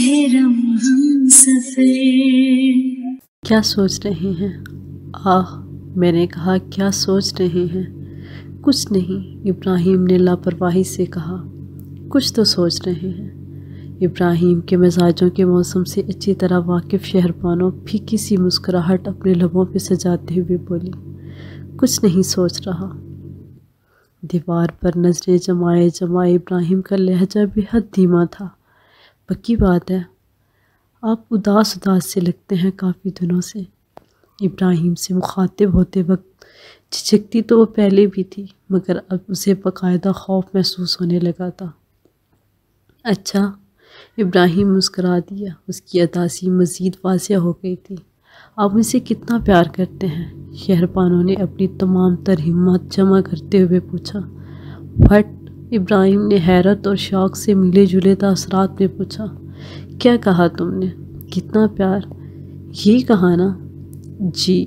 محرم ہم سفر۔ کیا سوچ رہے ہیں؟ میں نے کہا کیا سوچ رہے ہیں؟ کچھ نہیں، ابراہیم نے لاپرواہی سے کہا۔ کچھ تو سوچ رہے ہیں۔ ابراہیم کے مزاجوں کے موسم سے اچھی طرح واقف شہربانو پھیکی سی مسکراہٹ اپنے لبوں پہ سجاتے ہوئے بولی، کچھ نہیں سوچ رہا۔ دیوار پر نظریں جمائے ابراہیم کا لہجہ بے حد دھیما تھا۔ پکی بات ہے، آپ اداس سے لگتے ہیں کافی دنوں سے۔ ابراہیم سے مخاطب ہوتے وقت جھجکتی تو وہ پہلے بھی تھی، مگر اب اسے باقاعدہ خوف محسوس ہونے لگا تھا۔ اچھا، ابراہیم مسکرا دیا۔ اس کی اداسی مزید واضح ہو گئی تھی۔ آپ مجھے کتنا پیار کرتے ہیں؟ شہربانو نے اپنی تمام تر ہمت جمع کرتے ہوئے پوچھا۔ پھٹ! ابراہیم نے حیرت اور شوق سے ملے جلے تاثرات میں پوچھا۔ کیا کہا تم نے؟ کتنا پیار؟ یہی کہا نا؟ جی،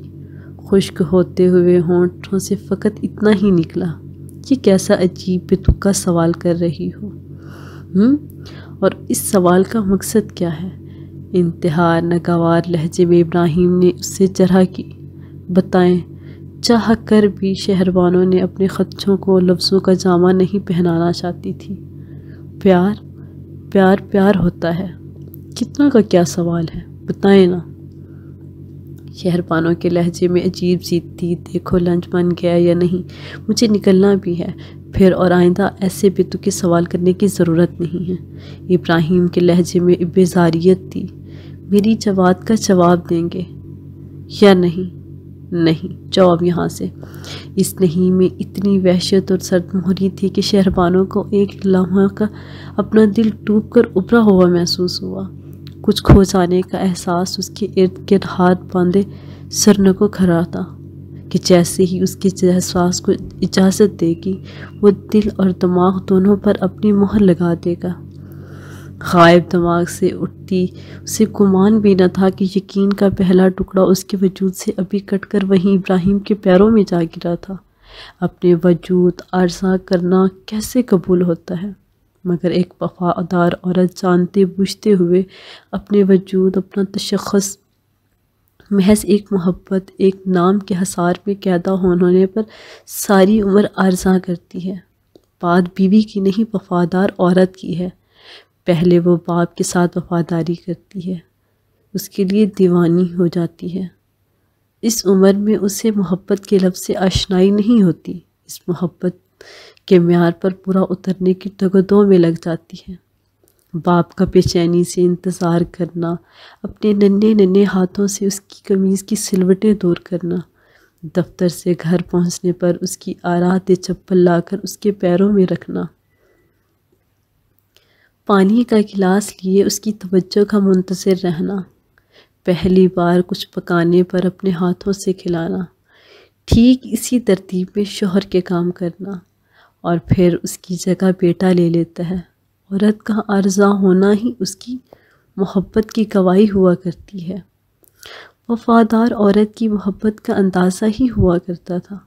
خشک ہوتے ہوئے ہونٹوں سے فقط اتنا ہی نکلا۔ یہ کیسا عجیب بے تکا سوال کر رہی ہو؟ اور اس سوال کا مقصد کیا ہے؟ انتہا ناگوار لہجے میں ابراہیم نے اس سے جرح کی۔ بتائیں۔ چاہ کر بھی شہربانو نے اپنے خدشوں کو لفظوں کا جامہ نہیں پہنانا چاہتی تھی۔ پیار ہوتا ہے۔ کتنا کا کیا سوال ہے؟ بتائیں نا۔ شہربانو کے لہجے میں عجیب سی تھی۔ دیکھو لنچ بن گیا یا نہیں؟ مجھے نکلنا بھی ہے پھر، اور آئندہ ایسے بے تکے سوال کرنے کی ضرورت نہیں ہے۔ ابراہیم کے لہجے میں بیزاریت تھی۔ میری بات کا جواب دیں گے یا نہیں؟ نہیں، جواب یہاں سے۔ اس نہیں میں اتنی وحشت اور سرد مہری تھی کہ شہربانو کو ایک لمحہ کا اپنا دل ڈوب کر ابھرا ہوا محسوس ہوا۔ کچھ کھو جانے کا احساس اس کے ارد گرد ہاتھ باندھے سرنگوں کھڑا تھا کہ جیسے ہی اس کے احساس کو اجازت دے گی، وہ دل اور دماغ دونوں پر اپنی مہر لگا دے گا۔ غائب دماغ سے اٹھتی اسے گمان بھی نہ تھا کہ یقین کا پہلا ٹکڑا اس کے وجود سے ابھی کٹ کر وہیں ابراہیم کے پیروں میں جا گرا تھا۔ اپنے وجود عرضہ کرنا کیسے قبول ہوتا ہے؟ مگر ایک وفادار عورت جانتے بوجھتے ہوئے اپنے وجود، اپنا تشخص محض ایک محبت، ایک نام کے حصار میں قید ہونے پر ساری عمر عرضہ کرتی ہے۔ بات بیوی کی نہیں، وفادار عورت کی ہے۔ پہلے وہ باپ کے ساتھ وفاداری کرتی ہے، اس کے لیے دیوانی ہو جاتی ہے۔ اس عمر میں اسے محبت کے لفظ سے آشنائی نہیں ہوتی، اس محبت کے معیار پر پورا اترنے کی دگدوں میں لگ جاتی ہے۔ باپ کا بے چینی سے انتظار کرنا، اپنے ننھے ہاتھوں سے اس کی قمیض کی سلوٹیں دور کرنا، دفتر سے گھر پہنچنے پر اس کی آرات چپل لا کر اس کے پیروں میں رکھنا، پانی کا گلاس لیے اس کی توجہ کا منتظر رہنا، پہلی بار کچھ پکانے پر اپنے ہاتھوں سے کھلانا، ٹھیک اسی ترتیب میں شوہر کے کام کرنا، اور پھر اس کی جگہ بیٹا لے لیتا ہے۔ عورت کا عرضہ ہونا ہی اس کی محبت کی گواہی ہوا کرتی ہے۔ وفادار عورت کی محبت کا اندازہ ہی ہوا کرتا تھا۔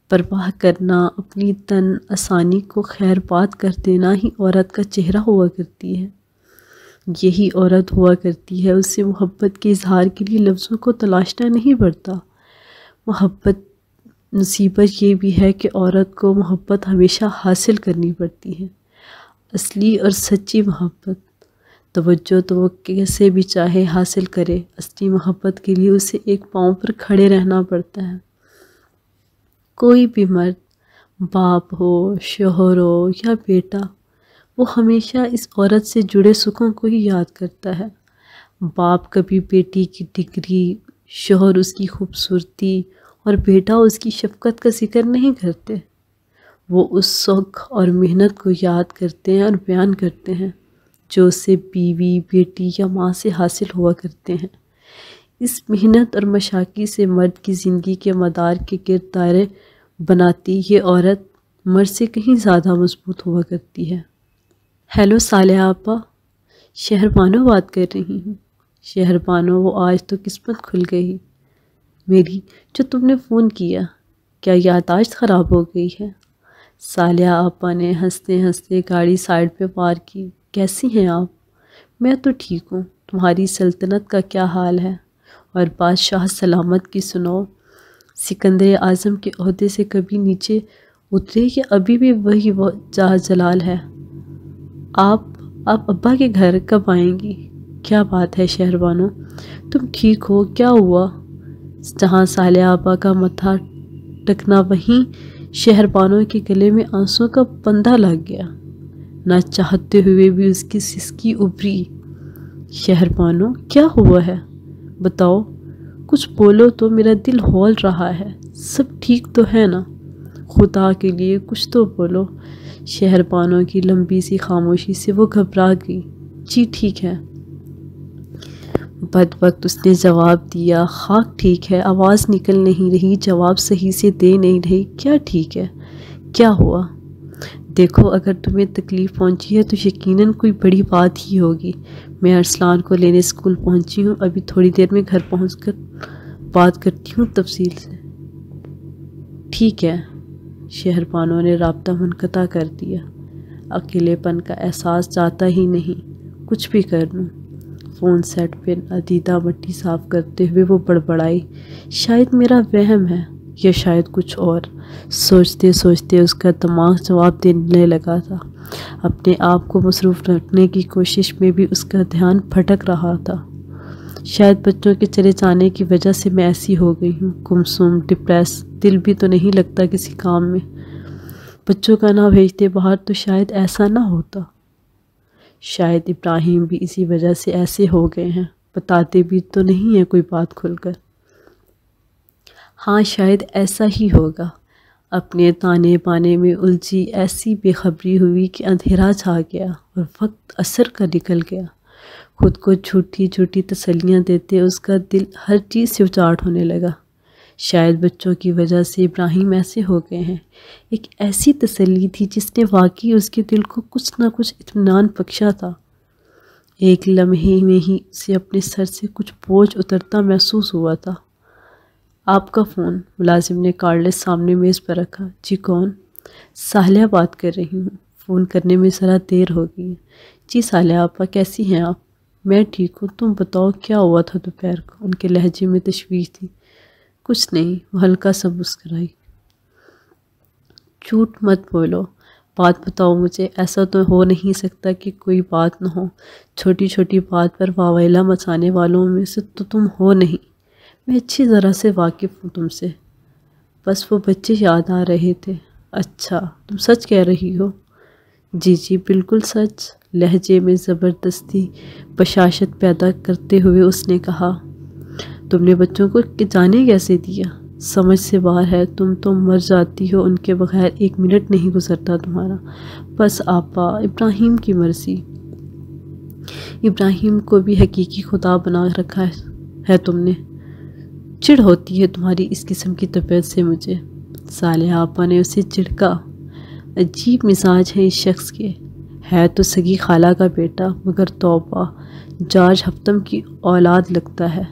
پرواہ کرنا، اپنی تن آسانی کو خیر بات کر دینا ہی عورت کا چہرہ ہوا کرتی ہے۔ یہی عورت ہوا کرتی ہے، اس سے محبت کے اظہار کے لیے لفظوں کو تلاشنا نہیں پڑتا۔ مصیبت یہ بھی ہے کہ عورت کو محبت ہمیشہ حاصل کرنی پڑتی ہے۔ اصلی اور سچی محبت، توجہ تو وہ کیسے بھی چاہے حاصل کرے، اصلی محبت کے لیے اسے ایک پاؤں پر کھڑے رہنا پڑتا ہے۔ کوئی بھی مرد، باپ ہو، شوہر ہو یا بیٹا، وہ ہمیشہ اس عورت سے جڑے سکھوں کو ہی یاد کرتا ہے۔ باپ کبھی بیٹی کی ڈگری، شوہر اس کی خوبصورتی اور بیٹا اس کی شفقت کا ذکر نہیں کرتے۔ وہ اس سکھ اور محنت کو یاد کرتے ہیں اور بیان کرتے ہیں جو اسے بیوی، بیٹی یا ماں سے حاصل ہوا کرتے ہیں۔ اس محنت اور مشاقی سے مرد کی زندگی کے مدار کے گرد دائرے بناتی یہ عورت مرد سے کہیں زیادہ مضبوط ہوا کرتی ہے۔ ہیلو صالحہ آپا، شہربانو بات کر رہی ہوں۔ شہربانو، وہ آج تو قسمت کھل گئی میری جو تم نے فون کیا۔ کیا یادداشت خراب ہو گئی ہے؟ صالحہ آپا نے ہنستے ہنستے گاڑی سائڈ پہ پارک کی۔ کیسی ہیں آپ؟ میں تو ٹھیک ہوں، تمہاری سلطنت کا کیا حال ہے؟ اور بادشاہ سلامت کی سنو، سکندر اعظم کے عہدے سے کبھی نیچے اترے کہ ابھی بھی وہی وہ جاہ جلال ہے؟ آپ ابا کے گھر کب آئیں گی؟ کیا بات ہے شہربانو، تم ٹھیک ہو؟ کیا ہوا؟ جہاں صالحہ آپا کا متھا ٹکنا وہیں شہربانو کے گلے میں آنسوں کا بندھا لگ گیا، نہ چاہتے ہوئے بھی اس کی سسکی ابھری۔ شہربانو کیا ہوا ہے؟ بتاؤ، کچھ بولو تو، میرا دل ہول رہا ہے، سب ٹھیک تو ہے نا؟ خدا کے لیے کچھ تو بولو۔ شہربانو کی لمبی سی خاموشی سے وہ گھبرا گئی۔ جی ٹھیک ہے، بدبخت اس نے جواب دیا۔ خاک ٹھیک ہے، آواز نکل نہیں رہی، جواب صحیح سے دے نہیں رہی۔ کیا ٹھیک ہے؟ کیا ہوا؟ دیکھو، اگر تمہیں تکلیف پہنچی ہے تو یقیناً کوئی بڑی بات ہی ہوگی۔ میں ارسلان کو لینے اسکول پہنچی ہوں، ابھی تھوڑی دیر میں گھر پہنچ کر بات کرتی ہوں تفصیل سے۔ ٹھیک ہے۔ شہربانو نے رابطہ منقطع کر دیا۔ اکیلے پن کا احساس چاہتا ہی نہیں، کچھ بھی کر لوں۔ فون سیٹ پہ ندیدہ مٹی صاف کرتے ہوئے وہ بڑبڑائی، شاید میرا وہم ہے یا شاید کچھ اور۔ سوچتے سوچتے اس کا دماغ جواب دینے لگا تھا۔ اپنے آپ کو مصروف رکھنے کی کوشش میں بھی اس کا دھیان بھٹک رہا تھا۔ شاید بچوں کے چلے جانے کی وجہ سے میں ایسی ہو گئی ہوں، گمسم، ڈپریس، دل بھی تو نہیں لگتا کسی کام میں۔ بچوں کا نہ بھیجتے باہر تو شاید ایسا نہ ہوتا۔ شاید ابراہیم بھی اسی وجہ سے ایسے ہو گئے ہیں، بتاتے بھی تو نہیں ہیں کوئی بات کھل کر۔ ہاں شاید ایسا ہی ہوگا۔ اپنے تانے بانے میں الجھی ایسی بے خبری ہوئی کہ اندھیرا چھا گیا اور وقت عصر کا نکل گیا۔ خود کو جھوٹی جھوٹی تسلیاں دیتے اس کا دل ہر چیز سے اچاٹ ہونے لگا۔ شاید بچوں کی وجہ سے ابراہیم ایسے ہو گئے ہیں۔ ایک ایسی تسلی تھی جس نے واقعی اس کے دل کو کچھ نہ کچھ اطمینان بخشا تھا۔ ایک لمحے میں ہی اسے اپنے سر سے کچھ بوجھ اترتا محسوس ہوا تھا۔ آپ کا فون، ملازم نے کارڈلیس سامنے میز پر رکھا۔ جی کون؟ صالحہ بات کر رہی ہوں، فون کرنے میں ذرا دیر ہو گئی ہے۔ جی صالحہ آپا، کیسی ہیں آپ؟ میں ٹھیک ہوں، تم بتاؤ کیا ہوا تھا دوپہر کو؟ ان کے لہجے میں تشویش تھی۔ کچھ نہیں، وہ ہلکا سا مسکرائی۔ جھوٹ مت بولو، بات بتاؤ مجھے، ایسا تو ہو نہیں سکتا کہ کوئی بات نہ ہو۔ چھوٹی چھوٹی بات پر واویلا مچانے والوں میں سے تو تم ہو نہیں، میں اچھی طرح سے واقف ہوں تم سے۔ بس وہ بچے یاد آ رہے تھے۔ اچھا، تم سچ کہہ رہی ہو؟ جی جی بالکل سچ، لہجے میں زبردستی بشاشت پیدا کرتے ہوئے اس نے کہا۔ تم نے بچوں کو جانے کیسے دیا؟ سمجھ سے باہر ہے، تم تو مر جاتی ہو، ان کے بغیر ایک منٹ نہیں گزرتا تمہارا۔ بس آپا، ابراہیم کی مرضی۔ ابراہیم کو بھی حقیقی خدا بنا رکھا ہے تم نے۔ چڑ ہوتی ہے تمہاری اس قسم کی طبیعت سے مجھے۔ صالحہ آپا نے اسے جھڑکا۔ عجیب مزاج ہے اس شخص کے، ہے تو سگی خالہ کا بیٹا، مگر توبہ، جارج ہفتم کی اولاد لگتا ہے۔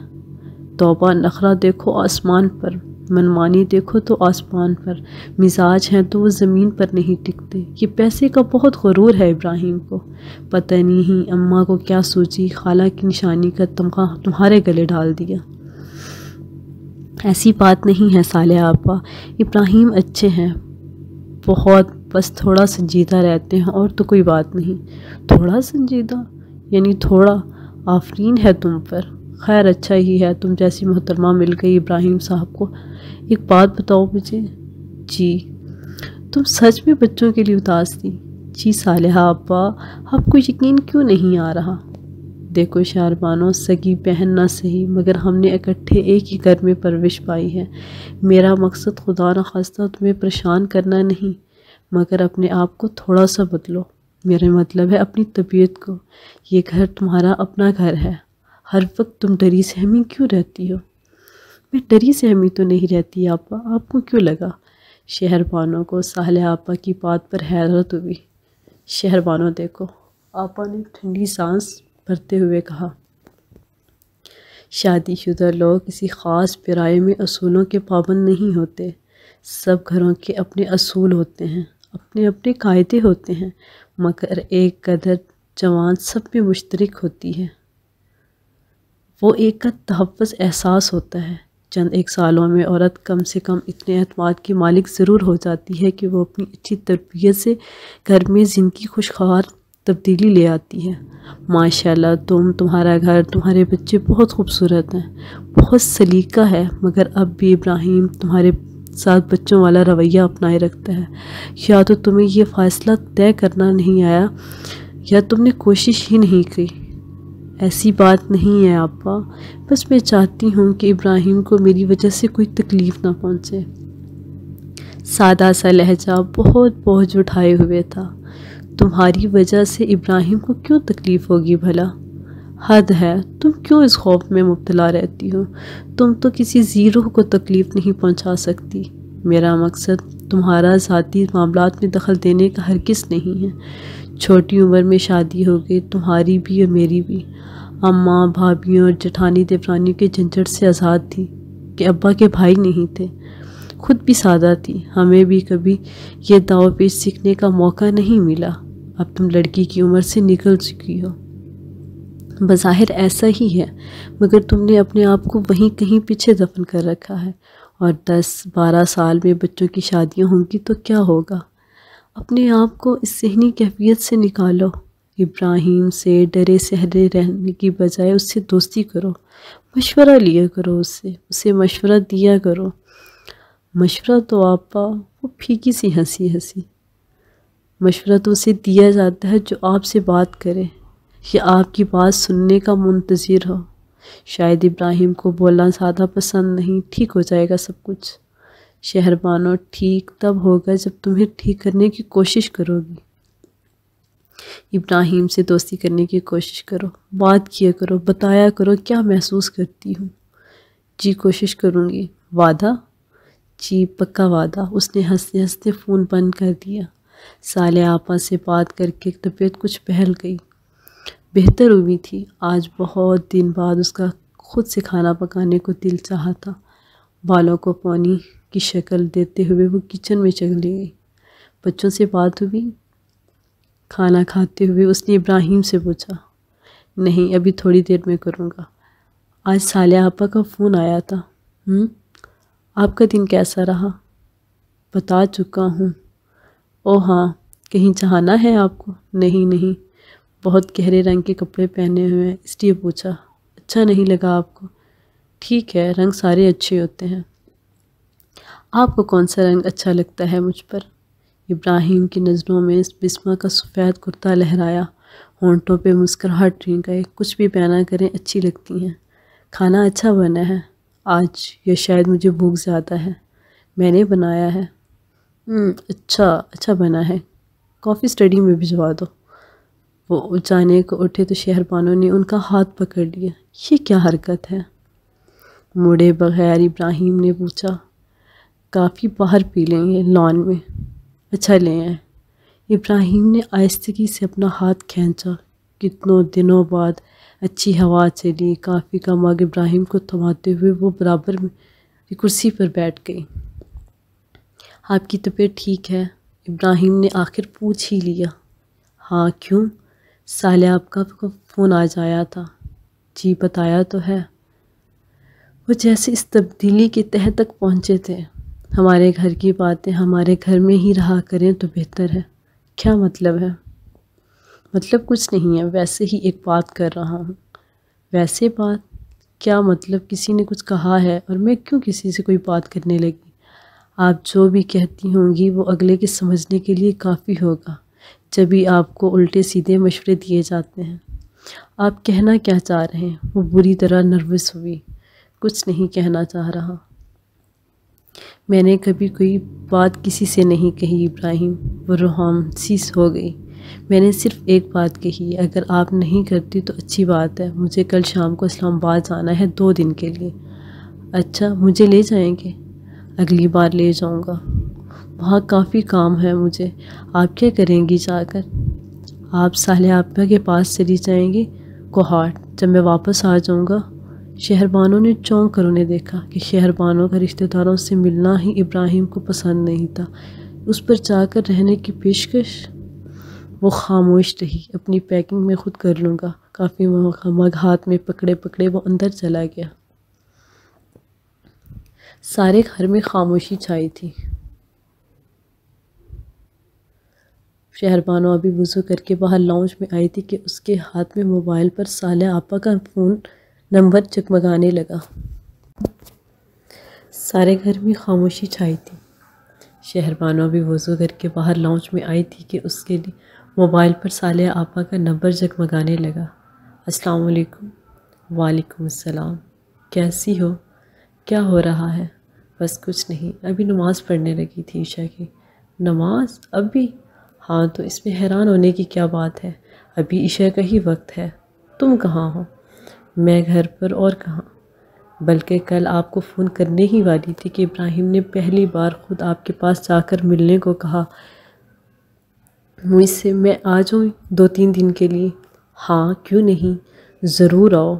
توبہ، نخرہ دیکھو آسمان پر، منمانی دیکھو تو آسمان پر، مزاج ہیں تو وہ زمین پر نہیں ٹکتے۔ یہ پیسے کا بہت غرور ہے ابراہیم کو، پتہ نہیں اماں کو کیا سوچی، خالہ کی نشانی کا تمغہ تمہارے گلے ڈال دیا۔ ایسی بات نہیں ہے صالحہ آپا، ابراہیم اچھے ہیں بہت، بس تھوڑا سنجیدہ رہتے ہیں اور تو کوئی بات نہیں۔ تھوڑا سنجیدہ یعنی تھوڑا؟ آفرین ہے تم پر۔ خیر اچھا ہی ہے تم جیسی محترمہ مل گئی ابراہیم صاحب کو۔ ایک بات بتاؤ مجھے۔ جی؟ تم سچ میں بچوں کے لیے اداس تھی؟ جی صالحہ آپا، آپ کو یقین کیوں نہیں آ رہا؟ دیکھو شہربانو، سگی بہن نہ سہی مگر ہم نے اکٹھے ایک ہی گھر میں پرورش پائی ہے۔ میرا مقصد خدا نخواستہ تمہیں پریشان کرنا نہیں، مگر اپنے آپ کو تھوڑا سا بدلو۔ میرا مطلب ہے اپنی طبیعت کو۔ یہ گھر تمہارا اپنا گھر ہے، ہر وقت تم ڈری سہمی کیوں رہتی ہو؟ میں ڈری سہمی تو نہیں رہتی آپا، آپ کو کیوں لگا؟ شہربانو کو صالحہ آپا کی بات پر حیرت ہوئی۔ شہربانو دیکھو، آپا نے ٹھنڈی سانس بھرتے ہوئے کہا، شادی شدہ لوگ کسی خاص پیرائے میں اصولوں کے پابند نہیں ہوتے۔ سب گھروں کے اپنے اصول ہوتے ہیں، اپنے اپنے قاعدے ہوتے ہیں، مگر ایک قدر جوان سب میں مشترک ہوتی ہے۔ وہ ایک کا تحفظ احساس ہوتا ہے۔ چند ایک سالوں میں عورت کم سے کم اتنے اعتماد کی مالک ضرور ہو جاتی ہے کہ وہ اپنی اچھی تربیت سے گھر میں زندگی خوشگوار تبدیلی لے آتی ہے۔ ماشاءاللہ تمہارا گھر، تمہارے بچے بہت خوبصورت ہیں، بہت سلیقہ ہے، مگر اب بھی ابراہیم تمہارے ساتھ بچوں والا رویہ اپنائے رکھتا ہے۔ یا تو تمہیں یہ فیصلہ طے کرنا نہیں آیا یا تم نے کوشش ہی نہیں کی۔ ایسی بات نہیں ہے آپا، بس میں چاہتی ہوں کہ ابراہیم کو میری وجہ سے کوئی تکلیف نہ پہنچے۔ سادہ سا لہجہ بہت بوجھ اٹھائے ہوئے تھا۔ تمہاری وجہ سے ابراہیم کو کیوں تکلیف ہوگی بھلا؟ حد ہے، تم کیوں اس خوف میں مبتلا رہتی ہو؟ تم تو کسی زیرو کو تکلیف نہیں پہنچا سکتی۔ میرا مقصد تمہارا ذاتی معاملات میں دخل دینے کا ہرگز نہیں ہے۔ چھوٹی عمر میں شادی ہو گئی، تمہاری بھی اور میری بھی۔ اماں، بھابھیوں اور جٹھانی دیورانیوں کے جھنجھٹ سے آزاد تھی کہ ابا کے بھائی نہیں تھے۔ خود بھی سادہ تھی، ہمیں بھی کبھی یہ داؤ پیچ سیکھنے کا موقع نہیں ملا۔ اب تم لڑکی کی عمر سے نکل چکی ہو۔ بظاہر ایسا ہی ہے، مگر تم نے اپنے آپ کو وہیں کہیں پیچھے دفن کر رکھا ہے، اور 10-12 سال میں بچوں کی شادیاں ہوں گی تو کیا ہوگا؟ اپنے آپ کو اس ذہنی کیفیت سے نکالو۔ ابراہیم سے ڈرے سہرے رہنے کی بجائے اس سے دوستی کرو، مشورہ لیا کرو، اسے مشورہ دیا کرو۔ مشورہ تو آپا، وہ پھیکی سی ہنسی مشورہ تو اسے دیا جاتا ہے جو آپ سے بات کرے یا آپ کی بات سننے کا منتظر ہو۔ شاید ابراہیم کو بولنا زیادہ پسند نہیں۔ ٹھیک ہو جائے گا سب کچھ۔ شہر بانو، ٹھیک تب ہوگا جب تمہیں ٹھیک کرنے کی کوشش کرو گی۔ ابراہیم سے دوستی کرنے کی کوشش کرو، بات کیا کرو، بتایا کرو کیا محسوس کرتی ہوں۔ جی کوشش کروں گی۔ وعدہ؟ جی پکا وعدہ۔ اس نے ہنستے ہنستے فون بند کر دیا۔ صالحہ آپا سے بات کر کے طبیعت کچھ بہل گئی، بہتر ہوئی تھی۔ آج بہت دن بعد اس کا خود سے کھانا پکانے کو دل چاہا تھا۔ بالوں کو پانی کی شکل دیتے ہوئے وہ کچن میں چلی گئی۔ بچوں سے بات ہوئی؟ کھانا کھاتے ہوئے اس نے ابراہیم سے پوچھا۔ نہیں، ابھی تھوڑی دیر میں کروں گا۔ آج صالحہ آپا کا فون آیا تھا۔ آپ کا دن کیسا رہا؟ بتا چکا ہوں۔ او ہاں، کہیں جانا ہے آپ کو؟ نہیں، بہت گہرے رنگ کے کپڑے پہنے ہوئے ہیں اس لیے پوچھا۔ اچھا نہیں لگا آپ کو؟ ٹھیک ہے، رنگ سارے اچھے ہوتے ہیں۔ آپ کو کون سا رنگ اچھا لگتا ہے مجھ پر؟ ابراہیم کی نظروں میں بسمہ کا سفید کرتا لہرایا، ہونٹوں پہ مسکراہٹ رنگ گئے۔ کچھ بھی پہنا کریں اچھی لگتی ہیں۔ کھانا اچھا بنا ہے آج، یا شاید مجھے بھوک زیادہ ہے؟ میں نے بنایا ہے۔ اچھا بنا ہے۔ کافی اسٹڈی میں بھجوا دو۔ وہ جانے کو اٹھے تو شہر بانو نے ان کا ہاتھ پکڑ لیا۔ یہ کیا حرکت ہے؟ مڑے بغیر ابراہیم نے پوچھا۔ کافی باہر پی لیں گے لان میں۔ اچھا لے آئیں۔ ابراہیم نے آہستگی سے اپنا ہاتھ کھینچا۔ کتنوں دنوں بعد اچھی ہوا چلی۔ کافی کا مگ ابراہیم کو تھماتے ہوئے وہ برابر میں کرسی پر بیٹھ گئی۔ آپ کی طبیعت ٹھیک ہے؟ ابراہیم نے آخر پوچھ ہی لیا۔ ہاں، کیوں؟ صالحہ آپ کا فون آج آیا تھا۔ جی بتایا تو ہے۔ وہ جیسے اس تبدیلی کے تہہ تک پہنچے تھے۔ ہمارے گھر کی باتیں ہمارے گھر میں ہی رہا کریں تو بہتر ہے۔ کیا مطلب ہے؟ مطلب کچھ نہیں ہے، ویسے ہی ایک بات کر رہا ہوں۔ ویسے بات؟ کیا مطلب کسی نے کچھ کہا ہے اور میں کیوں کسی سے کوئی بات کرنے لگی؟ آپ جو بھی کہتی ہوں گی وہ اگلے کے سمجھنے کے لیے کافی ہوگا، جبھی آپ کو الٹے سیدھے مشورے دیے جاتے ہیں۔ آپ کہنا کیا چاہ رہے ہیں؟ وہ بری طرح نروس ہوئی۔ کچھ نہیں کہنا چاہ رہا۔ میں نے کبھی کوئی بات کسی سے نہیں کہی ابراہیم۔ وہ رہام سی ہو گئی۔ میں نے صرف ایک بات کہی ہے، اگر آپ نہیں کرتی تو اچھی بات ہے۔ مجھے کل شام کو اسلام آباد جانا ہے 2 دن کے لیے۔ اچھا، مجھے لے جائیں گے؟ اگلی بار لے جاؤں گا، وہاں کافی کام ہے مجھے۔ آپ کیا کریں گی جا کر؟ آپ صالحہ آپا کے پاس چلی جائیں گی کوہاٹ۔ جب میں واپس آ جاؤں گا۔ شہر بانو نے چونک کر انہیں دیکھا کہ شہر بانو کا رشتہ داروں سے ملنا ہی ابراہیم کو پسند نہیں تھا۔ اس پر جا کر رہنے کی پیشکش؟ وہ خاموش رہی۔ اپنی پیکنگ میں خود کر لوں گا، کافی مگ ہاتھ میں پکڑے پکڑے وہ اندر چلا گیا۔ سارے گھر میں خاموشی چھائی تھی۔ شہربانو ابھی وضو کر کے باہر لاؤنج میں آئی تھی کہ اس کے ہاتھ میں موبائل پر صالحہ آپا کا فون نمبر جگمگانے لگا۔ سارے گھر میں خاموشی چھائی تھی۔ شہربانو ابھی وضو کر کے باہر لاؤنج میں آئی تھی کہ اس کے موبائل پر صالحہ آپا کا نمبر جگمگانے لگا۔ السلام علیکم۔ وعلیکم السلام۔ کیسی ہو؟ کیا ہو رہا ہے؟ بس کچھ نہیں، ابھی نماز پڑھنے لگی تھی عشاء کی۔ نماز ابھی؟ ہاں تو اس میں حیران ہونے کی کیا بات ہے، ابھی عشاء کا ہی وقت ہے۔ تم کہاں ہو؟ میں گھر پر، اور کہاں؟ بلکہ کل آپ کو فون کرنے ہی والی تھی کہ ابراہیم نے پہلی بار خود آپ کے پاس جا کر ملنے کو کہا مجھ سے، میں آ جاؤں 2-3 دن کے لیے؟ ہاں کیوں نہیں، ضرور آؤ۔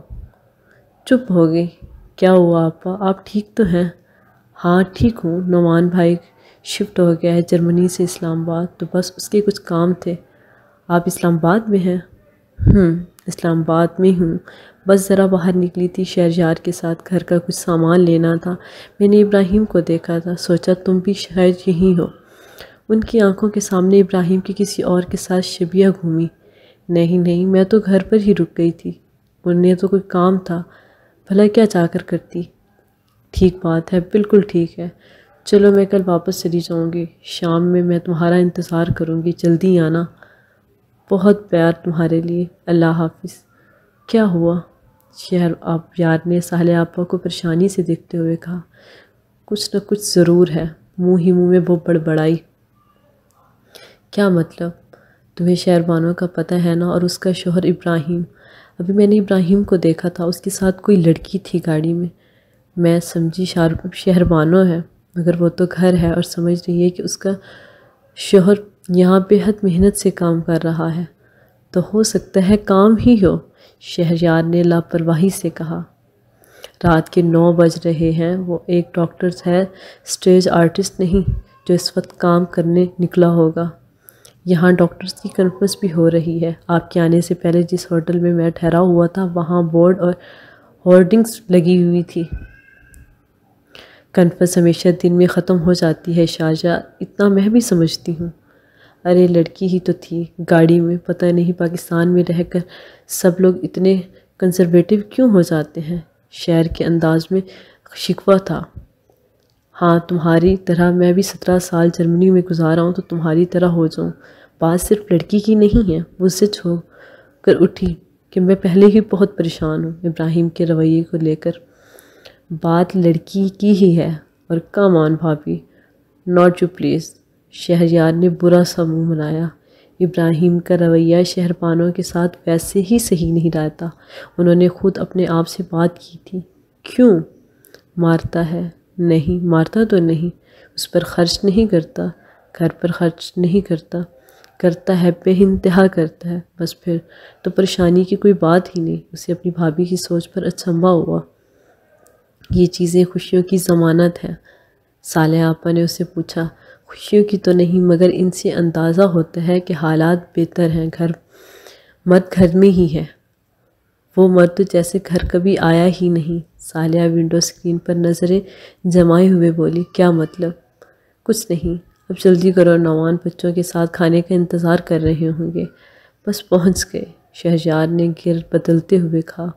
چپ ہو گئی۔ کیا ہوا آپا، آپ ٹھیک تو ہیں؟ ہاں ٹھیک ہوں، نعمان بھائی شفٹ ہو گیا ہے جرمنی سے اسلام آباد، تو بس اس کے کچھ کام تھے۔ آپ اسلام آباد میں ہیں؟ اسلام آباد میں ہوں، بس ذرا باہر نکلی تھی شہریار کے ساتھ، گھر کا کچھ سامان لینا تھا۔ میں نے ابراہیم کو دیکھا تھا، سوچا تم بھی شاید یہیں ہو۔ ان کی آنکھوں کے سامنے ابراہیم کی کسی اور کے ساتھ شبیہ گھومی۔ نہیں، میں تو گھر پر ہی رک گئی تھی، انہیں تو کوئی کام تھا، بھلا کیا چاہ کر کرتی۔ ٹھیک بات ہے، بالکل ٹھیک ہے، چلو میں کل واپس چلی جاؤں گی، شام میں تمہارا انتظار کروں گی، جلدی آنا۔ بہت پیار تمہارے لیے، اللہ حافظ۔ کیا ہوا؟ یار نے صالحہ آپا کو پریشانی سے دیکھتے ہوئے کہا۔ کچھ نہ کچھ ضرور ہے، منہ ہی منہ میں وہ بڑبڑائی۔ کیا مطلب؟ تمہیں شہربانو کا پتہ ہے نا، اور اس کا شوہر ابراہیم۔ ابھی میں نے ابراہیم کو دیکھا تھا، اس کے ساتھ کوئی لڑکی تھی گاڑی میں۔ میں سمجھی شہربانو ہے، مگر وہ تو گھر ہے اور سمجھ رہی ہے کہ اس کا شوہر یہاں بے حد محنت سے کام کر رہا ہے، تو ہو سکتا ہے کام ہی ہو، شہریار نے لاپرواہی سے کہا۔ رات کے 9 بج رہے ہیں، وہ ایک ڈاکٹر ہے، اسٹیج آرٹسٹ نہیں جو اس وقت کام کرنے نکلا ہوگا۔ یہاں ڈاکٹرز کی کانفرنس بھی ہو رہی ہے۔ آپ کے آنے سے پہلے جس ہوٹل میں میں ٹھہرا ہوا تھا، وہاں بورڈ اور ہورڈنگز لگی ہوئی تھی۔ کانفرنس ہمیشہ دن میں ختم ہو جاتی ہے شارجہ، اتنا میں بھی سمجھتی ہوں۔ ارے لڑکی ہی تو تھی گاڑی میں، پتہ نہیں پاکستان میں رہ کر سب لوگ اتنے کنزرویٹو کیوں ہو جاتے ہیں، شہر کے انداز میں شکوہ تھا۔ ہاں تمہاری طرح میں بھی 17 سال جرمنی میں گزارا ہوں، تو تمہاری طرح ہو جاؤں۔ بات صرف لڑکی کی نہیں ہے، مجھ سے چھو کر اٹھی کہ میں پہلے ہی بہت پریشان ہوں ابراہیم کے رویے کو لے کر۔ بات لڑکی کی ہی ہے، اور کم آن بھابی، ناٹ یو پلیز۔ شہریار نے برا سا منہ بنایا۔ ابراہیم کا رویہ شہربانو کے ساتھ ویسے ہی صحیح نہیں رہتا، انہوں نے خود اپنے آپ سے بات کی تھی۔ کیوں؟ مارتا ہے؟ نہیں مارتا تو نہیں، اس پر خرچ نہیں کرتا، گھر پر خرچ نہیں کرتا، کرتا ہے بے انتہا کرتا ہے، بس پھر تو پریشانی کی کوئی بات ہی نہیں۔ اسے اپنی بھابھی کی سوچ پر اچنبھا ہوا۔ یہ چیزیں خوشیوں کی ضمانت ہیں؟ صالحہ آپا نے اسے پوچھا۔ خوشیوں کی تو نہیں، مگر ان سے اندازہ ہوتا ہے کہ حالات بہتر ہیں، مرد گھر میں ہی ہے، وہ مرد جیسے گھر کبھی آیا ہی نہیں۔ صالحہ ونڈو اسکرین پر نظریں جمائے ہوئے بولی۔ کیا مطلب؟ کچھ نہیں، اب جلدی کرو، نعمان بچوں کے ساتھ کھانے کا انتظار کر رہے ہوں گے۔ بس پہنچ گئے، شہریار نے گر بدلتے ہوئے کہا۔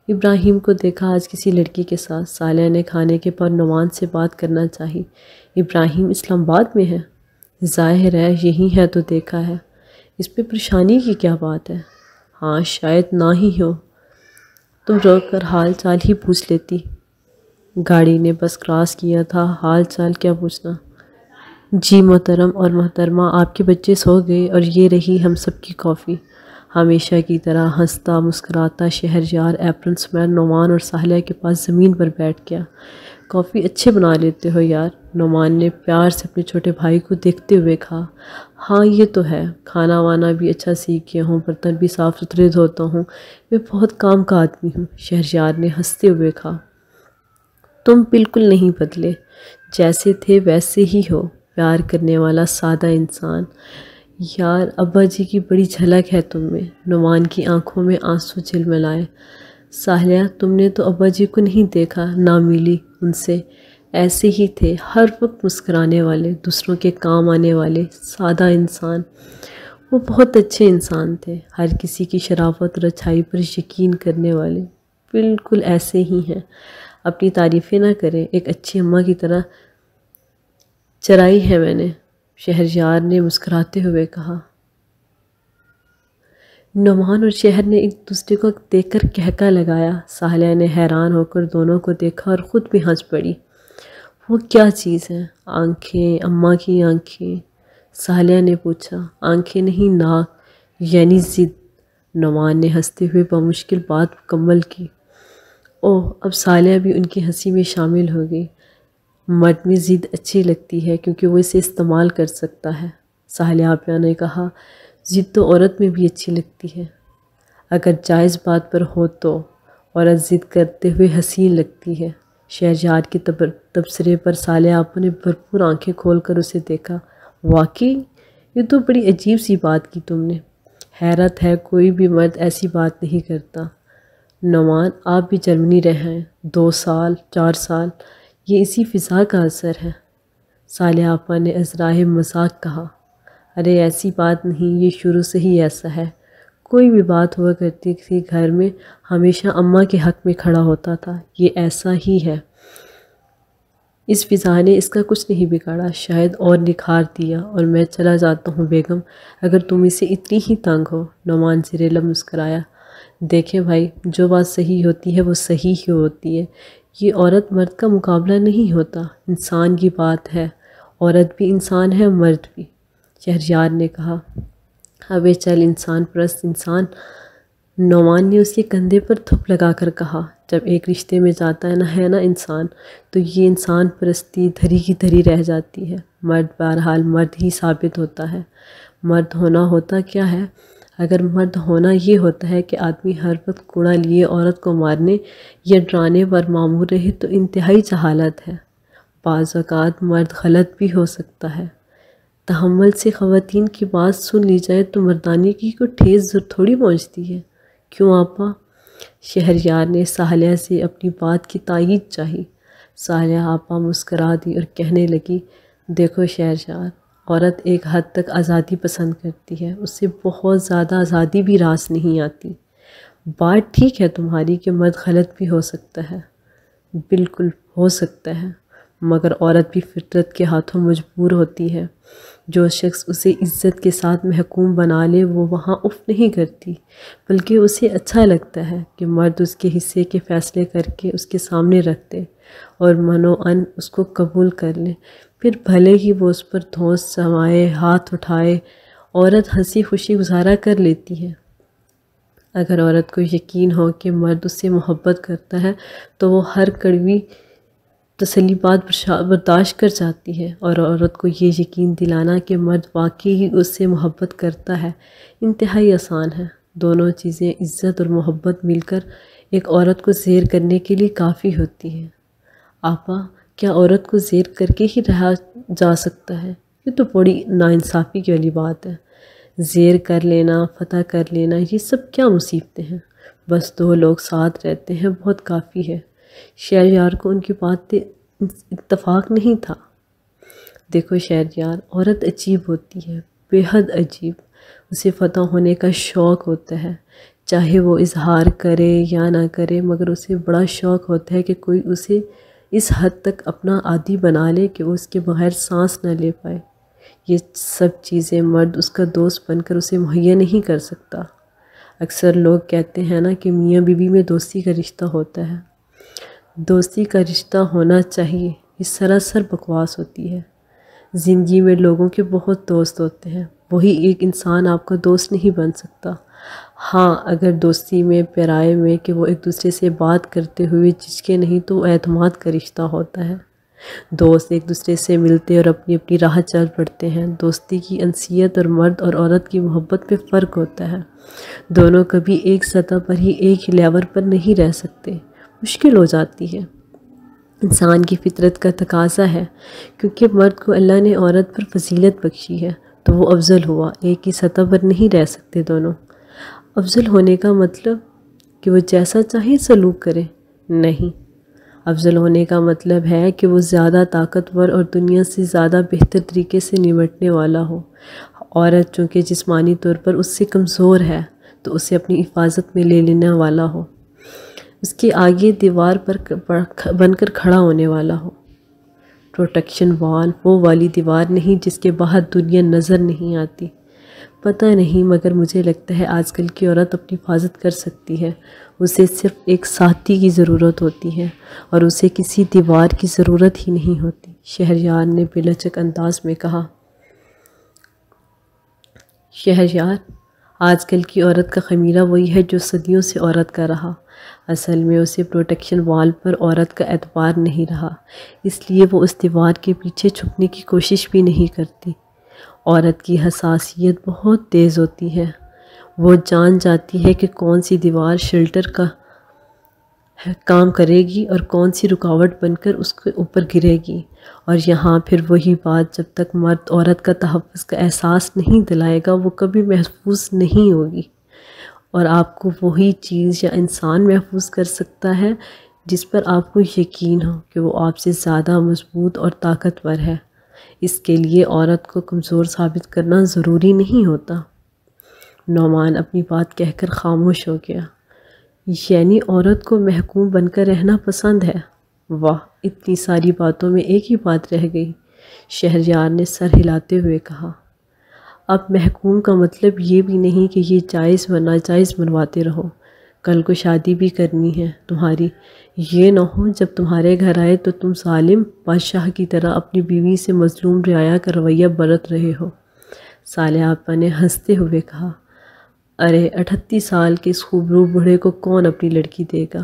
ابراہیم کو دیکھا آج کسی لڑکی کے ساتھ۔ صالحہ نے کھانے کے بعد نعمان سے بات کرنا چاہی۔ ابراہیم اسلام آباد میں ہے؟ ظاہر ہے یہی ہے تو دیکھا ہے، اس پہ پریشانی کی کیا بات ہے؟ ہاں شاید نہ ہی ہو، تم روک کر حال چال ہی پوچھ لیتی۔ گاڑی نے بس کراس کیا تھا، حال چال کیا پوچھنا۔ جی محترم اور محترمہ، آپ کے بچے سو گئے اور یہ رہی ہم سب کی کافی۔ ہمیشہ کی طرح ہنستا مسکراتا شہریار ایپرن سمیت نعمان اور صالحہ کے پاس زمین پر بیٹھ گیا۔ کافی اچھے بنا لیتے ہو یار، نعمان نے پیار سے اپنے چھوٹے بھائی کو دیکھتے ہوئے کہا۔ ہاں یہ تو ہے، کھانا وانا بھی اچھا سیکھ گیا ہوں، برتن بھی صاف ستھرے دھوتا ہوں، میں بہت کام کا آدمی ہوں، شہریار نے ہنستے ہوئے کہا۔ تم بالکل نہیں بدلے، جیسے تھے ویسے ہی ہو، پیار کرنے والا سادہ انسان۔ یار ابا جی کی بڑی جھلک ہے تم میں، نعمان کی آنکھوں میں آنسو جھلملائے۔ سالیہ تم نے تو ابا جی کو نہیں دیکھا، نہ ملی ان سے، ایسے ہی تھے، ہر وقت مسکرانے والے، دوسروں کے کام آنے والے، سادہ انسان۔ وہ بہت اچھے انسان تھے، ہر کسی کی شرافت اور اچھائی پر یقین کرنے والے، بالکل ایسے ہی ہیں۔ اپنی تعریفیں نہ کریں، ایک اچھی اماں کی طرح چرائی ہے میں نے، شہریار نے مسکراتے ہوئے کہا۔ نعمان اور شہر نے ایک دوسرے کو دیکھ کر کہکا لگایا۔ سالیہ نے حیران ہو کر دونوں کو دیکھا اور خود بھی ہنس پڑی۔ وہ کیا چیز ہے؟ آنکھیں، اماں کی آنکھیں؟ سالیہ نے پوچھا۔ آنکھیں نہیں، ناک، یعنی ضد، نعمان نے ہنستے ہوئے بمشکل بات مکمل کی۔ اوہ، اب سالیہ بھی ان کی ہنسی میں شامل ہو گئی۔ مرد میں ضد اچھی لگتی ہے کیونکہ وہ اسے استعمال کر سکتا ہے، سالیہ آپیہ نے کہا۔ ضد تو عورت میں بھی اچھی لگتی ہے، اگر جائز بات پر ہو تو عورت ضد کرتے ہوئے حسین لگتی ہے۔ شہریار کے تبصرے پر سالیہ آپا نے بھرپور آنکھیں کھول کر اسے دیکھا۔ واقعی یہ تو بڑی عجیب سی بات کی تم نے، حیرت ہے کوئی بھی مرد ایسی بات نہیں کرتا۔ نعمان آپ بھی جرمنی رہے ہیں 2 سال 4 سال، یہ اسی فضا کا اثر ہے، سالیہ آپا نے ازراہ مذاق کہا۔ ارے ایسی بات نہیں، یہ شروع سے ہی ایسا ہے، کوئی بھی بات ہوا کرتی تھی گھر میں ہمیشہ اماں کے حق میں کھڑا ہوتا تھا، یہ ایسا ہی ہے۔ اس فضا نے اس کا کچھ نہیں بگاڑا، شاید اور نکھار دیا، اور میں چلا جاتا ہوں بیگم، اگر تم اسے اتنی ہی تنگ ہو۔ نعمان زیر لب مسکرایا۔ دیکھیں بھائی، جو بات صحیح ہوتی ہے وہ صحیح ہی ہوتی ہے، یہ عورت مرد کا مقابلہ نہیں ہوتا، انسان کی بات ہے، عورت بھی انسان ہے، مرد بھی، شہریار نے کہا۔ ابے چل انسان پرست انسان، نعمان نے اس کے کندھے پر تھپ لگا کر کہا۔ جب ایک رشتے میں جاتا ہے نا انسان، تو یہ انسان پرستی دھری کی دھری رہ جاتی ہے، مرد بہرحال مرد ہی ثابت ہوتا ہے۔ مرد ہونا ہوتا کیا ہے؟ اگر مرد ہونا یہ ہوتا ہے کہ آدمی ہر وقت کوڑا لیے عورت کو مارنے یا ڈرانے پر معمور رہے تو انتہائی جہالت ہے۔ بعض اوقات مرد غلط بھی ہو سکتا ہے، تحمل سے خواتین کی بات سن لی جائے تو مردانی کی کوئی ٹھیس تھوڑی پہنچتی ہے، کیوں آپا؟ شہریار نے سالیہ سے اپنی بات کی تائید چاہی۔ سالیہ آپا مسکرا دی اور کہنے لگی، دیکھو شہریار، عورت ایک حد تک آزادی پسند کرتی ہے، اسے بہت زیادہ آزادی بھی راس نہیں آتی۔ بات ٹھیک ہے تمہاری کہ مرد غلط بھی ہو سکتا ہے، بالکل ہو سکتا ہے، مگر عورت بھی فطرت کے ہاتھوں مجبور ہوتی ہے۔ جو شخص اسے عزت کے ساتھ محکوم بنا لے وہ وہاں اف نہیں کرتی، بلکہ اسے اچھا لگتا ہے کہ مرد اس کے حصے کے فیصلے کر کے اس کے سامنے رکھ دے اور منوعن اس کو قبول کر لے، پھر بھلے ہی وہ اس پر دھونس جمائے، ہاتھ اٹھائے، عورت ہنسی خوشی گزارا کر لیتی ہے۔ اگر عورت کو یقین ہو کہ مرد اس سے محبت کرتا ہے تو وہ ہر کڑوی تسلی بات برداشت کر جاتی ہے، اور عورت کو یہ یقین دلانا کہ مرد واقعی ہی اس سے محبت کرتا ہے انتہائی آسان ہے۔ دونوں چیزیں، عزت اور محبت، مل کر ایک عورت کو زیر کرنے کے لیے کافی ہوتی ہے۔ آپا، کیا عورت کو زیر کر کے ہی رہا جا سکتا ہے؟ یہ تو بڑی ناانصافی کی والی بات ہے۔ زیر کر لینا، فتح کر لینا، یہ سب کیا مصیبتیں ہیں؟ بس 2 لوگ ساتھ رہتے ہیں، بہت کافی ہے۔ شہریار کو ان کی بات سے اتفاق نہیں تھا۔ دیکھو شہریار، عورت عجیب ہوتی ہے، بے حد عجیب، اسے فتح ہونے کا شوق ہوتا ہے، چاہے وہ اظہار کرے یا نہ کرے، مگر اسے بڑا شوق ہوتا ہے کہ کوئی اسے اس حد تک اپنا عادی بنا لے کہ وہ اس کے بغیر سانس نہ لے پائے۔ یہ سب چیزیں مرد اس کا دوست بن کر اسے مہیا نہیں کر سکتا۔ اکثر لوگ کہتے ہیں نا کہ میاں بیوی میں دوستی کا رشتہ ہوتا ہے، دوستی کا رشتہ ہونا چاہیے، یہ سراسر بکواس ہوتی ہے۔ زندگی میں لوگوں کے بہت دوست ہوتے ہیں، وہی ایک انسان آپ کا دوست نہیں بن سکتا۔ ہاں، اگر دوستی میں پیرائے میں کہ وہ ایک دوسرے سے بات کرتے ہوئے جھجکے نہیں تو اعتماد کا رشتہ ہوتا ہے۔ دوست ایک دوسرے سے ملتے اور اپنی اپنی راہ چل پڑتے ہیں۔ دوستی کی انسیت اور مرد اور عورت کی محبت پہ فرق ہوتا ہے، دونوں کبھی ایک سطح پر ہی، ایک ہی لیول پر نہیں رہ سکتے، مشکل ہو جاتی ہے۔ انسان کی فطرت کا تقاضا ہے، کیونکہ مرد کو اللہ نے عورت پر فضیلت بخشی ہے تو وہ افضل ہوا، ایک ہی سطح پر نہیں رہ سکتے دونوں۔ افضل ہونے کا مطلب کہ وہ جیسا چاہے سلوک کرے؟ نہیں، افضل ہونے کا مطلب ہے کہ وہ زیادہ طاقتور اور دنیا سے زیادہ بہتر طریقے سے نمٹنے والا ہو۔ عورت چونکہ جسمانی طور پر اس سے کمزور ہے تو اسے اپنی حفاظت میں لے لینے والا ہو، اس کے آگے دیوار پر بن کر کھڑا ہونے والا ہو۔ پروٹیکشن وال وہ والی دیوار نہیں جس کے باہر دنیا نظر نہیں آتی۔ پتہ نہیں، مگر مجھے لگتا ہے آج کل کی عورت اپنی حفاظت کر سکتی ہے، اسے صرف ایک ساتھی کی ضرورت ہوتی ہے اور اسے کسی دیوار کی ضرورت ہی نہیں ہوتی، شہریار نے بے لچک انداز میں کہا۔ شہریار، آج کل کی عورت کا خمیرہ وہی ہے جو صدیوں سے عورت کا رہا۔ اصل میں اسے پروٹیکشن وال پر عورت کا اعتبار نہیں رہا، اس لیے وہ اس دیوار کے پیچھے چھپنے کی کوشش بھی نہیں کرتی۔ عورت کی حساسیت بہت تیز ہوتی ہے، وہ جان جاتی ہے کہ کون سی دیوار شیلٹر کا کام کرے گی اور کون سی رکاوٹ بن کر اس کے اوپر گرے گی۔ اور یہاں پھر وہی بات، جب تک مرد عورت کا تحفظ کا احساس نہیں دلائے گا وہ کبھی محفوظ نہیں ہوگی، اور آپ کو وہی چیز یا انسان محفوظ کر سکتا ہے جس پر آپ کو یقین ہو کہ وہ آپ سے زیادہ مضبوط اور طاقتور ہے۔ اس کے لیے عورت کو کمزور ثابت کرنا ضروری نہیں ہوتا۔ نعمان اپنی بات کہہ کر خاموش ہو گیا۔ یعنی عورت کو محکوم بن کر رہنا پسند ہے؟ واہ، اتنی ساری باتوں میں ایک ہی بات رہ گئی، شہریار نے سر ہلاتے ہوئے کہا۔ اب محکوم کا مطلب یہ بھی نہیں کہ یہ جائز و ناجائز بنواتے رہو، کل کو شادی بھی کرنی ہے تمہاری، یہ نہ ہو جب تمہارے گھر آئے تو تم ظالم بادشاہ کی طرح اپنی بیوی سے مظلوم رعایا کا رویہ برت رہے ہو۔ صالح آپا نے ہنستے ہوئے کہا، ارے 38 سال کے اس خوبرو بوڑھے کو کون اپنی لڑکی دے گا؟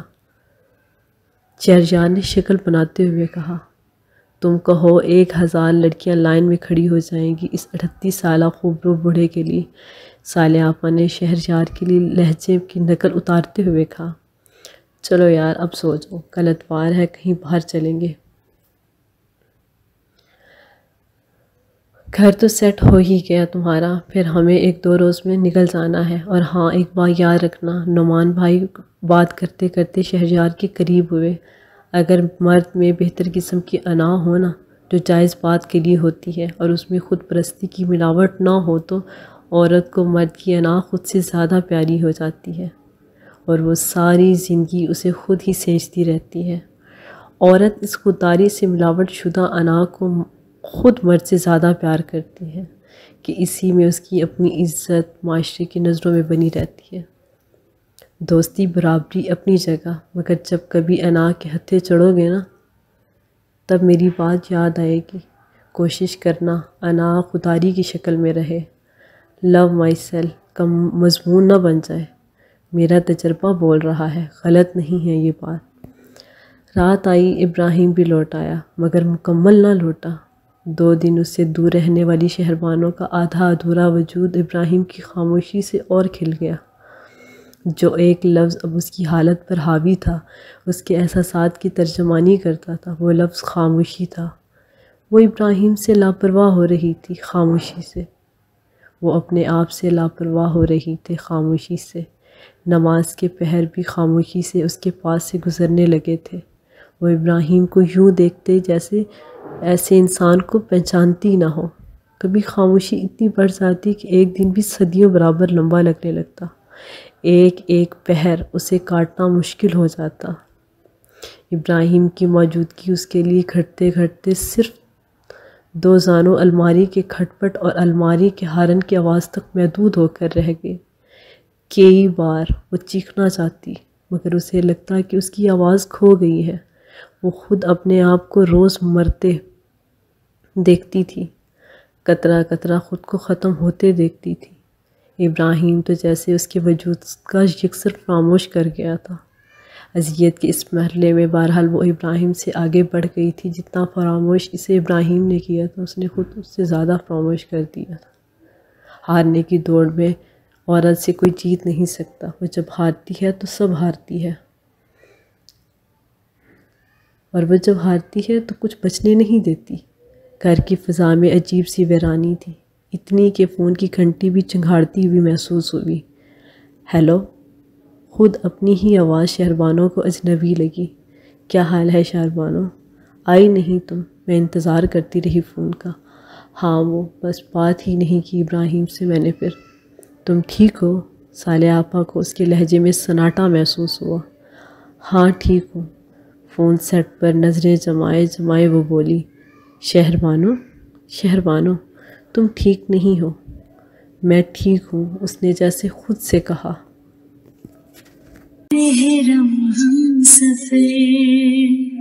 شہریار نے شکل بناتے ہوئے کہا، تم کہو 1000 لڑکیاں لائن میں کھڑی ہو جائیں گی اس 38 سالہ خوبرو بوڑھے کے لیے۔ صالح آپا نے شہریار کے لیے لہجے کی نقل اتارتے ہوئے کہا، چلو یار اب سو جاؤ، کل اتوار ہے، کہیں باہر چلیں گے۔ گھر تو سیٹ ہو ہی گیا تمہارا، پھر ہمیں 1-2 روز میں نکل جانا ہے۔ اور ہاں، ایک بات یاد رکھنا، نعمان بھائی بات کرتے کرتے شہریار کے قریب ہوئے، اگر مرد میں بہتر قسم کی انا ہو نا، جو جائز بات کے لیے ہوتی ہے، اور اس میں خود پرستی کی ملاوٹ نہ ہو، تو عورت کو مرد کی انا خود سے زیادہ پیاری ہو جاتی ہے اور وہ ساری زندگی اسے خود ہی سینچتی رہتی ہے۔ عورت اس خودداری سے ملاوٹ شدہ انا کو خود مرد سے زیادہ پیار کرتی ہے کہ اسی میں اس کی اپنی عزت معاشرے کی نظروں میں بنی رہتی ہے۔ دوستی برابری اپنی جگہ، مگر جب کبھی انا کے ہتھے چڑھو گے نا، تب میری بات یاد آئے گی۔ کوشش کرنا انا خودداری کی شکل میں رہے، لو مائی سیلف کا مضمون نہ بن جائے۔ میرا تجربہ بول رہا ہے، غلط نہیں ہے یہ بات۔ رات آئی، ابراہیم بھی لوٹ آیا، مگر مکمل نہ لوٹا۔ 2 دن اس سے دور رہنے والی شہربانوں کا آدھا ادھورا وجود ابراہیم کی خاموشی سے اور کھل گیا۔ جو ایک لفظ اب اس کی حالت پر حاوی تھا، اس کے احساسات کی ترجمانی کرتا تھا، وہ لفظ خاموشی تھا۔ وہ ابراہیم سے لاپرواہ ہو رہی تھی، خاموشی سے۔ وہ اپنے آپ سے لاپرواہ ہو رہی تھی، خاموشی سے۔ نماز کے پہر بھی خاموشی سے اس کے پاس سے گزرنے لگے تھے۔ وہ ابراہیم کو یوں دیکھتے جیسے ایسے انسان کو پہچانتی نہ ہو۔ کبھی خاموشی اتنی بڑھ جاتی کہ ایک دن بھی صدیوں برابر لمبا لگنے لگتا، ایک ایک پہر اسے کاٹنا مشکل ہو جاتا۔ ابراہیم کی موجودگی اس کے لیے گھٹتے گھٹتے صرف 2 زانوں الماری کے کھٹ پٹ اور الماری کے ہارن کی آواز تک محدود ہو کر رہ گئے۔ کئی بار وہ چیخنا چاہتی، مگر اسے لگتا کہ اس کی آواز کھو گئی ہے۔ وہ خود اپنے آپ کو روز مرتے دیکھتی تھی، قطرہ قطرہ خود کو ختم ہوتے دیکھتی تھی۔ ابراہیم تو جیسے اس کے وجود کا یکسر فراموش کر گیا تھا۔ اذیت کے اس مرحلے میں بہرحال وہ ابراہیم سے آگے بڑھ گئی تھی، جتنا فراموش اسے ابراہیم نے کیا تھا اس نے خود اس سے زیادہ فراموش کر دیا تھا۔ ہارنے کی دوڑ میں عورت سے کوئی جیت نہیں سکتا، وہ جب ہارتی ہے تو سب ہارتی ہے، اور وہ جب ہارتی ہے تو کچھ بچنے نہیں دیتی۔ گھر کی فضا میں عجیب سی ویرانی تھی، اتنی کہ فون کی گھنٹی بھی چنگھاڑتی ہوئی محسوس ہوئی۔ ہیلو، خود اپنی ہی آواز شہربانو کو اجنبی لگی۔ کیا حال ہے شہربانو؟ آئی نہیں تم؟ میں انتظار کرتی رہی فون کا۔ ہاں وہ بس بات ہی نہیں کی ابراہیم سے میں نے پھر۔ تم ٹھیک ہو؟ صالح آپا کو اس کے لہجے میں سناٹا محسوس ہوا۔ ہاں ٹھیک ہوں۔ فون سیٹ پر نظریں جمائے وہ بولی، شہربانو تم ٹھیک نہیں ہو؟ میں ٹھیک ہوں، اس نے جیسے خود سے کہا۔ محرم ہم سفر